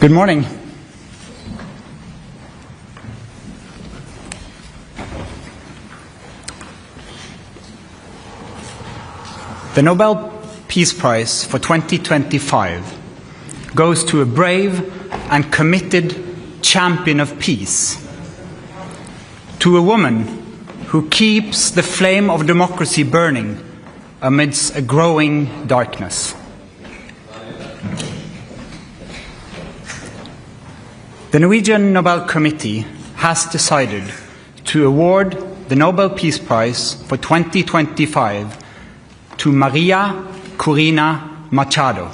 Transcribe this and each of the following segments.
Good morning. The Nobel Peace Prize for 2025 goes to a brave and committed champion of peace, to a woman who keeps the flame of democracy burning amidst a growing darkness. The Norwegian Nobel Committee has decided to award the Nobel Peace Prize for 2025 to Maria Corina Machado.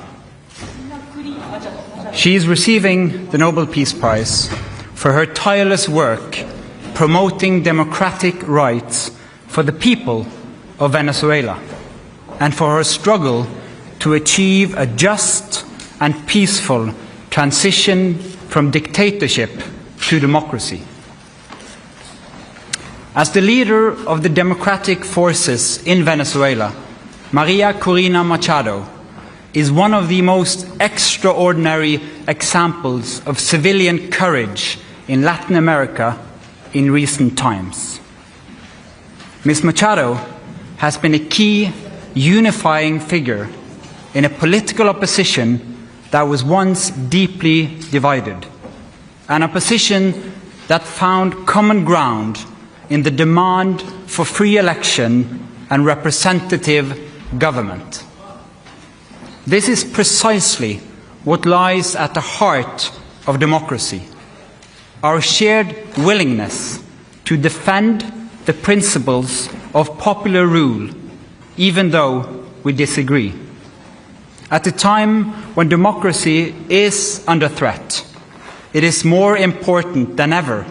She is receiving the Nobel Peace Prize for her tireless work promoting democratic rights for the people of Venezuela and for her struggle to achieve a just and peaceful transition from dictatorship to democracy. As the leader of the democratic forces in Venezuela, Maria Corina Machado is one of the most extraordinary examples of civilian courage in Latin America in recent times. Ms. Machado has been a key unifying figure in a political opposition that was once deeply divided, an opposition that found common ground in the demand for free election and representative government. This is precisely what lies at the heart of democracy, our shared willingness to defend the principles of popular rule, even though we disagree. At a time when democracy is under threat, it is more important than ever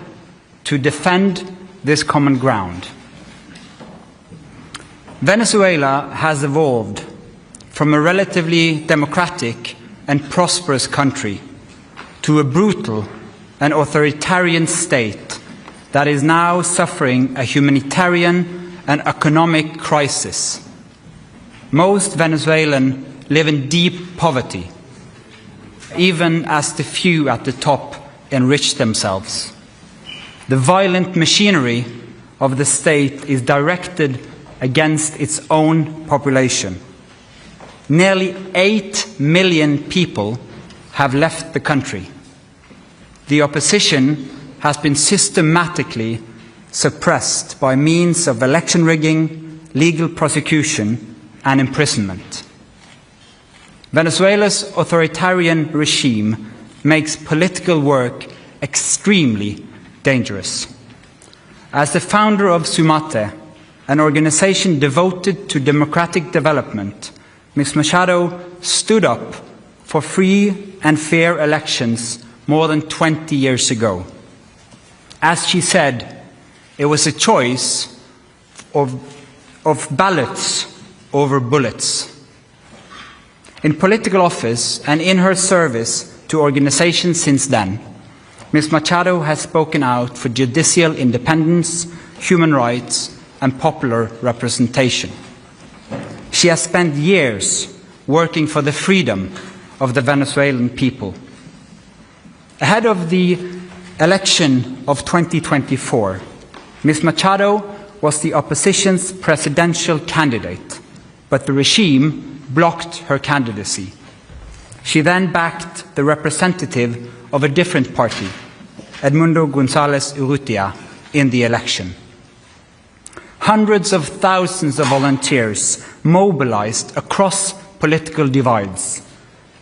to defend this common ground. Venezuela has evolved from a relatively democratic and prosperous country to a brutal and authoritarian state that is now suffering a humanitarian and economic crisis. Most Venezuelans live in deep poverty, even as the few at the top enrich themselves. The violent machinery of the state is directed against its own population. Nearly 8 million people have left the country. The opposition has been systematically suppressed by means of election rigging, legal prosecution, and imprisonment. Venezuela's authoritarian regime makes political work extremely dangerous. As the founder of Sumate, an organization devoted to democratic development, Ms. Machado stood up for free and fair elections more than 20 years ago. As she said, it was a choice of ballots over bullets. In political office and in her service to organizations since then, Ms. Machado has spoken out for judicial independence, human rights, and popular representation. She has spent years working for the freedom of the Venezuelan people. Ahead of the election of 2024, Ms. Machado was the opposition's presidential candidate, but the regime blocked her candidacy. She then backed the representative of a different party, Edmundo González Urrutia, in the election. Hundreds of thousands of volunteers mobilized across political divides.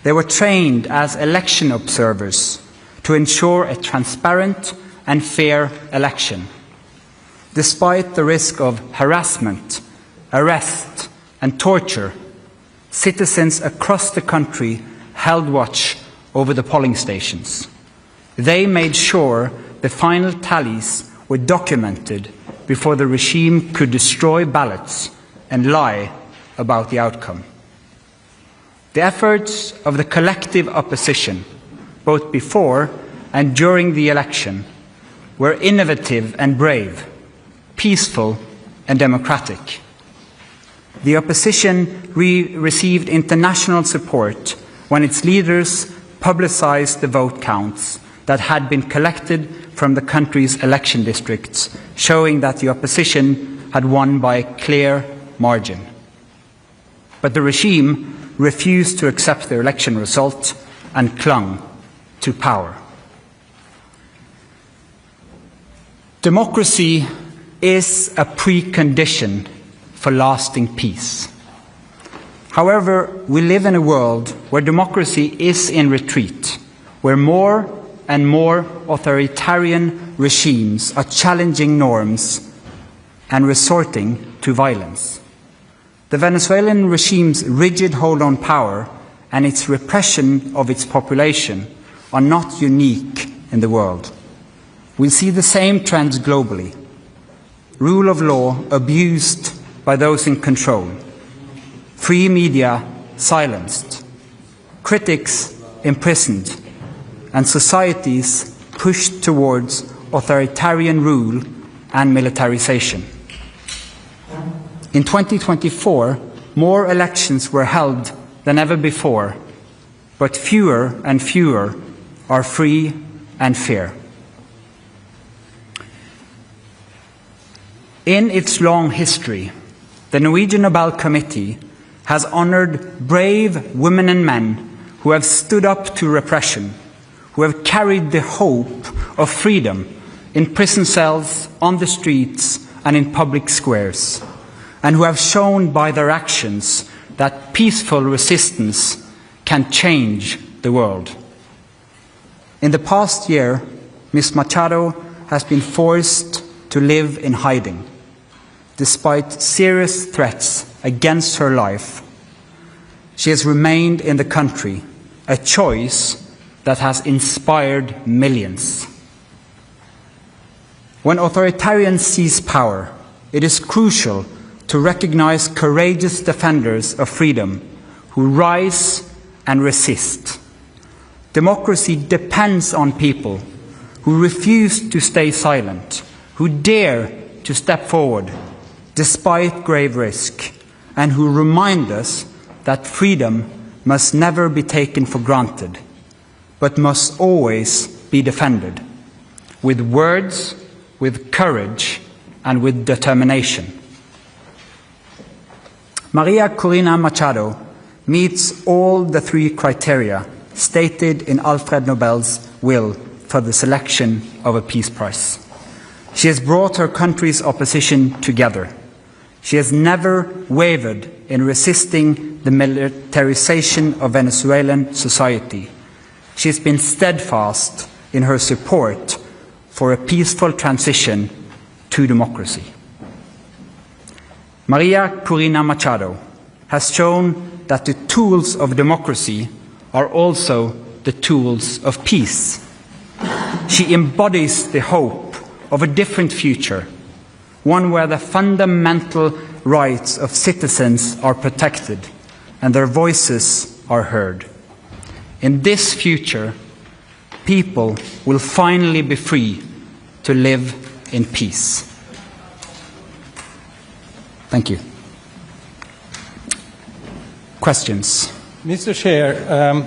They were trained as election observers to ensure a transparent and fair election. Despite the risk of harassment, arrest, and torture, citizens across the country held watch over the polling stations. They made sure the final tallies were documented before the regime could destroy ballots and lie about the outcome. The efforts of the collective opposition, both before and during the election, were innovative and brave, peaceful and democratic. The opposition received international support when its leaders publicized the vote counts that had been collected from the country's election districts, showing that the opposition had won by a clear margin. But the regime refused to accept the election result and clung to power. Democracy is a precondition for lasting peace. However, we live in a world where democracy is in retreat, where more and more authoritarian regimes are challenging norms and resorting to violence. The Venezuelan regime's rigid hold on power and its repression of its population are not unique in the world. We see the same trends globally. Rule of law abused by those in control. Free media silenced. Critics imprisoned. And societies pushed towards authoritarian rule and militarization. In 2024, more elections were held than ever before, but fewer and fewer are free and fair. In its long history, the Norwegian Nobel Committee has honored brave women and men who have stood up to repression, who have carried the hope of freedom in prison cells, on the streets, and in public squares, and who have shown by their actions that peaceful resistance can change the world. In the past year, Ms. Machado has been forced to live in hiding. Despite serious threats against her life, she has remained in the country, a choice that has inspired millions. When authoritarians seize power, it is crucial to recognize courageous defenders of freedom who rise and resist. Democracy depends on people who refuse to stay silent, who dare to step forward despite grave risk, and who remind us that freedom must never be taken for granted, but must always be defended, with words, with courage, and with determination. Maria Corina Machado meets all the three criteria stated in Alfred Nobel's will for the selection of a Peace Prize. She has brought her country's opposition together. She has never wavered in resisting the militarization of Venezuelan society. She has been steadfast in her support for a peaceful transition to democracy. Maria Corina Machado has shown that the tools of democracy are also the tools of peace. She embodies the hope of a different future, one where the fundamental rights of citizens are protected and their voices are heard. In this future, people will finally be free to live in peace. Thank you. Questions? Mr. Chair,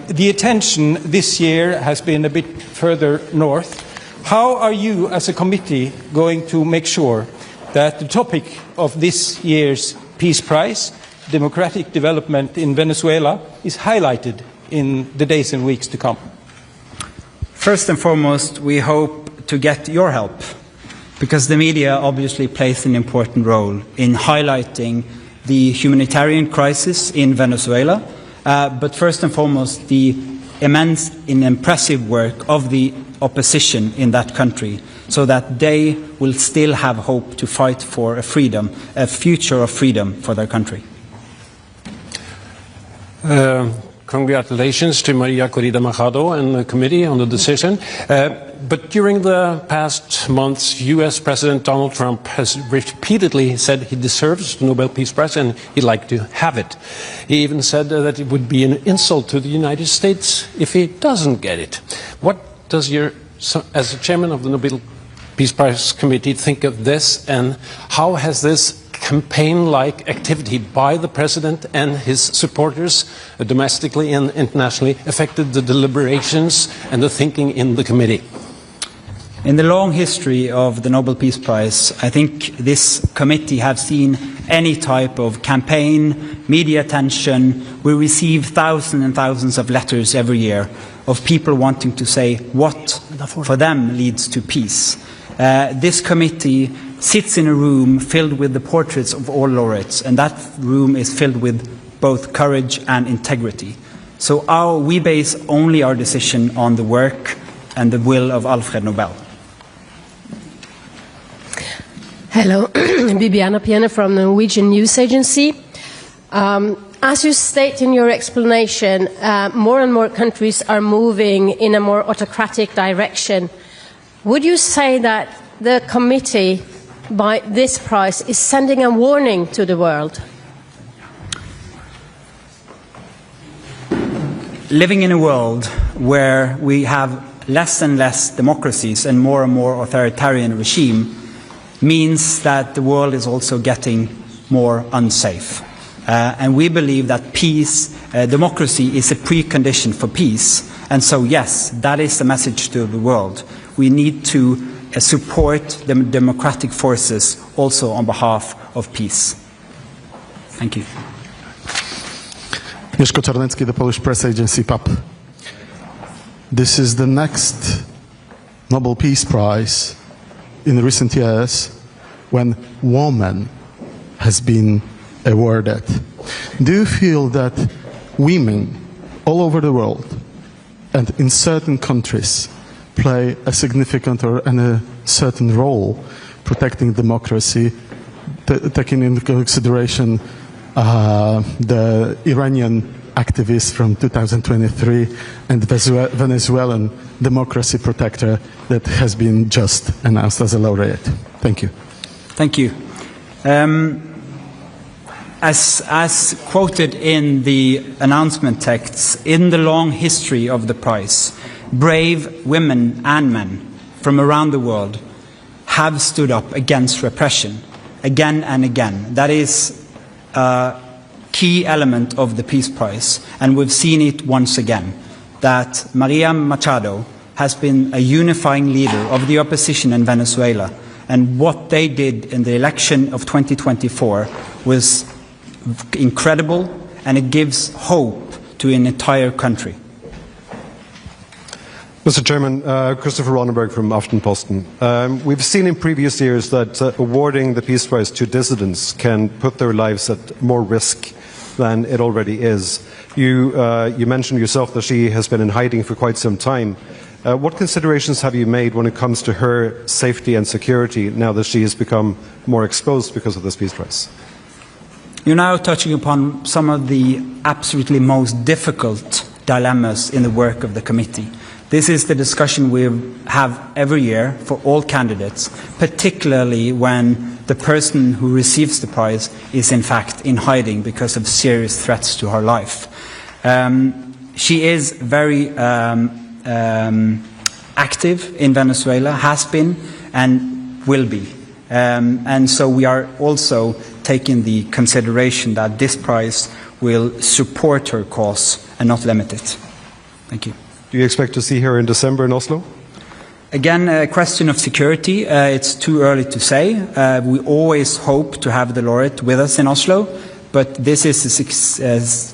the attention this year has been a bit further north. How are you as a committee going to make sure that the topic of this year's Peace Prize, democratic development in Venezuela, is highlighted in the days and weeks to come? First and foremost, we hope to get your help, because the media obviously plays an important role in highlighting the humanitarian crisis in Venezuela, but first and foremost the immense and impressive work of the opposition in that country, so that they will still have hope to fight for a future of freedom for their country. Congratulations to Maria Corina Machado and the committee on the decision. But during the past months, U.S. President Donald Trump has repeatedly said he deserves the Nobel Peace Prize and he'd like to have it. He even said that it would be an insult to the United States if he doesn't get it. What does as the chairman of the Nobel Peace Prize Committee, think of this, and how has this campaign-like activity by the President and his supporters, domestically and internationally, affected the deliberations and the thinking in the committee? In the long history of the Nobel Peace Prize, I think this committee has seen any type of campaign, media attention. We receive thousands and thousands of letters every year of people wanting to say what for them leads to peace. This committee sits in a room filled with the portraits of all laureates, and that room is filled with both courage and integrity. So we base only our decision on the work and the will of Alfred Nobel. Hello, Bibiana Piana from the Norwegian News Agency. As you state in your explanation, more and more countries are moving in a more autocratic direction. Would you say that the committee, by this prize, is sending a warning to the world? Living in a world where we have less and less democracies and more authoritarian regime means that the world is also getting more unsafe. And we believe that peace, democracy is a precondition for peace. And so, yes, that is the message to the world. We need to support the democratic forces also on behalf of peace. Thank you. Mieszko Czarnecki, the Polish press agency PAP. This is the next Nobel Peace Prize in recent years when woman has been awarded. Do you feel that women all over the world and in certain countries play a significant or a certain role protecting democracy, taking into consideration the Iranian activist from 2023 and Venezuelan democracy protector that has been just announced as a laureate? Thank you. Thank you. As quoted in the announcement texts, in the long history of the prize, brave women and men from around the world have stood up against repression again and again. That is a key element of the Peace Prize, and we've seen it once again, that Maria Machado has been a unifying leader of the opposition in Venezuela, and what they did in the election of 2024 was incredible, and it gives hope to an entire country. Mr. Chairman, Christopher Ronenberg from Aftenposten. We've seen in previous years that awarding the Peace Prize to dissidents can put their lives at more risk than it already is. You mentioned yourself that she has been in hiding for quite some time. What considerations have you made when it comes to her safety and security now that she has become more exposed because of this Peace Prize? You're now touching upon some of the absolutely most difficult dilemmas in the work of the committee. This is the discussion we have every year for all candidates, particularly when the person who receives the prize is in fact in hiding because of serious threats to her life. She is very active in Venezuela, has been and will be. And so we are also taking the consideration that this prize will support her cause and not limit it. Thank you. Do you expect to see her in December in Oslo? Again, a question of security. It's too early to say. We always hope to have the laureate with us in Oslo, but this is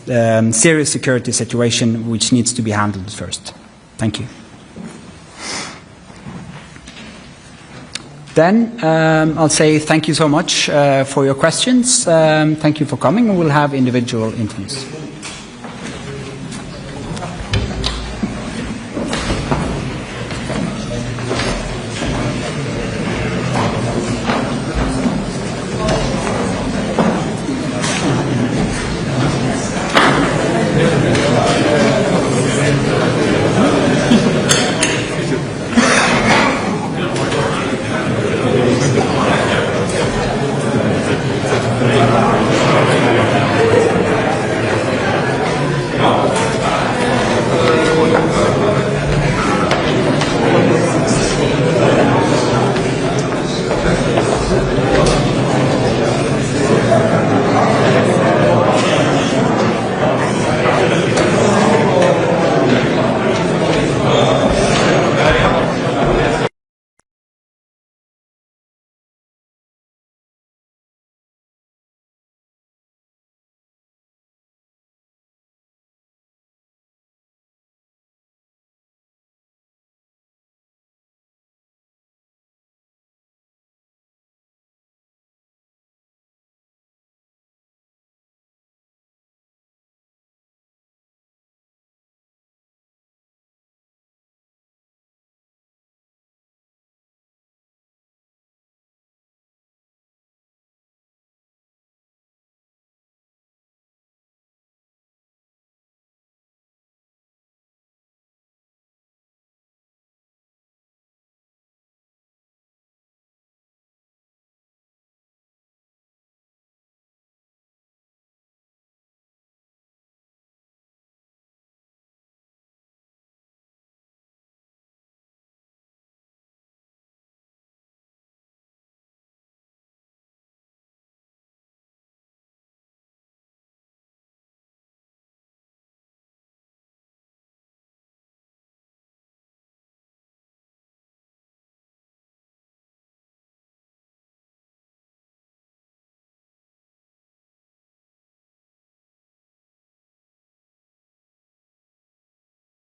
a serious security situation which needs to be handled first. Thank you. Then I'll say thank you so much for your questions. Thank you for coming, and we'll have individual interviews.